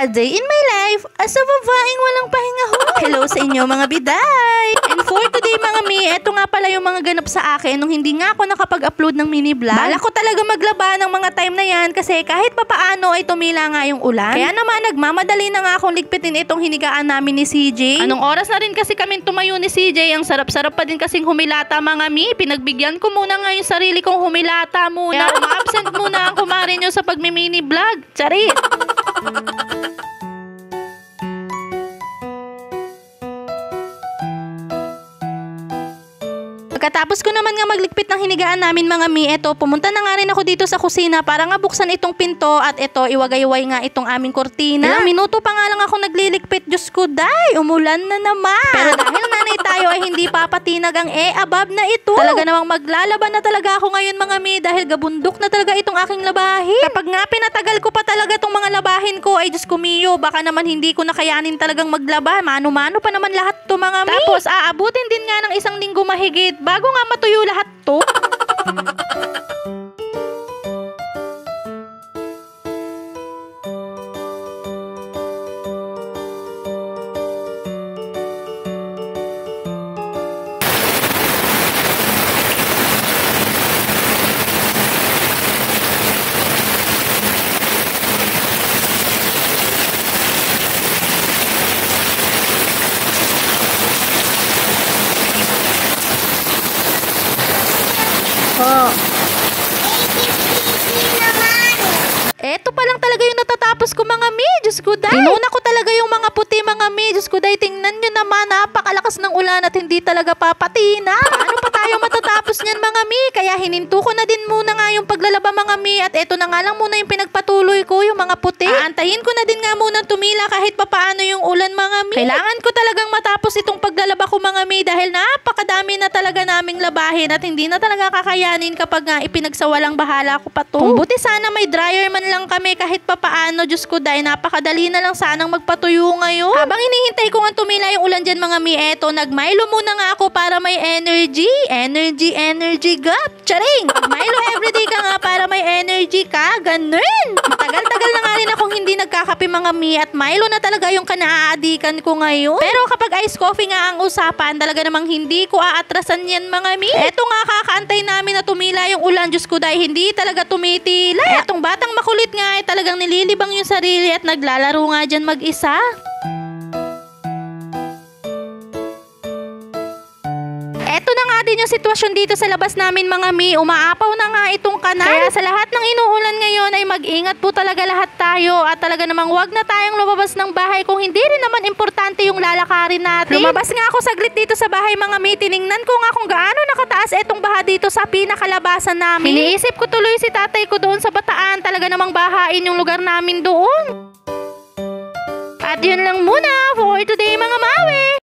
A day in my life as a babaeng walang pahinga ho. Hello sa inyo mga biday! And for today mga mi, eto nga pala yung mga ganap sa akin nung hindi nga ako nakapag-upload ng mini vlog. Bala ko talaga maglaba ng mga time na yan kasi kahit papaano ay tumila nga yung ulan. Kaya naman nagmamadali na nga akong ligpitin itong hinigaan namin ni CJ. Anong oras na rin kasi kami tumayo ni CJ, ang sarap-sarap pa din kasing humilata mga mi. Pinagbigyan ko muna nga yung sarili kong humilata muna. Kaya uma-absent muna ang kumarin nyo sa pagmi-mini vlog. Charit! Pagkatapos ko naman nga magligpit ng hinigaan namin mga mi, eto, pumunta na nga rin ako dito sa kusina para nga buksan itong pinto at eto, iwagay-iway nga itong aming kortina. Ilang minuto pa nga lang ako nagliligpit, Diyos ko, day, umulan na naman. Pero dahil nanay tayo ay hindi papatinag ang above na ito. Talaga namang maglalaban na talaga ako ngayon mga mi dahil gabundok na talaga itong aking labahin. Kapag nga pinatagal ko pa talaga itong mga labahin ko, ay Diyos ko miyo, baka naman hindi ko nakayanin talagang maglaba. Mano-mano pa naman lahat to mga mi. Tapos aabutin din nga ng isang linggo mahigit bago nga matuyo lahat to. Eto pa lang talaga yung natatapos ko mga mi, Diyos ko day. Tinuna ko talaga yung mga puti mga mi, Diyos ko day. Tingnan nyo naman, napakalakas ng ulan at hindi talaga papatina. Paano pa tayo matatapos niyan mga mi? Kaya hininto ko na din muna nga yung paglalaba mga mi at eto na nga lang muna yung pinagpatuloy ko, yung mga puti. Aantayin ko na din nga muna tumila kahit papaano yung ulan mga mi. Kailangan ko talagang matapos itong paglalaba ko mga mi dahil napakadami na talaga naming labahin at hindi na talaga kakayanin kapag nga ipinagsawalang bahala ko pa to. Kung buti sana may dryer man lang kami kahit papaano, Diyos ko dahil napakadali na lang sanang magpatuyo ngayon. Habang hinihintay ko nga tumila yung ulan dyan mga mi, eto, nagmilo muna nga ako para may energy. Energy gap. Charing! Milo everyday ka nga para may energy ka. Ganun! Matagal-tagal na nga rin akong hindi nagkakape mga mi at Milo na talaga yung kanaaadikan ko ngayon. Pero kapag ice coffee nga ang usapan, talaga namang hindi ko aatrasan yan mga mi. Eto nga kakaantay namin na tumila yung ulan, Diyos ko dahil hindi talaga tumitila. Etong batang makulit nga ay talagang nililibang yung sarili at naglalaro nga dyan mag-isa. Eto na nga din yung sitwasyon dito sa labas namin mga mi. Umaapaw na nga itong kanal. Kaya sa lahat ng inuulan ngayon ay mag-ingat po talaga lahat tayo at talaga namang wag na tayong lumabas ng bahay kung hindi rin naman importante yung lalakarin natin. Lumabas nga ako saglit dito sa bahay mga mi. Tiningnan ko nga kung gaano nakataas etong baha dito sa pinakalabasan namin. Iniisip ko tuloy si tatay ko doon sa Bataan. Talaga namang bahain yung lugar namin doon. At yun lang muna for today mga mawi.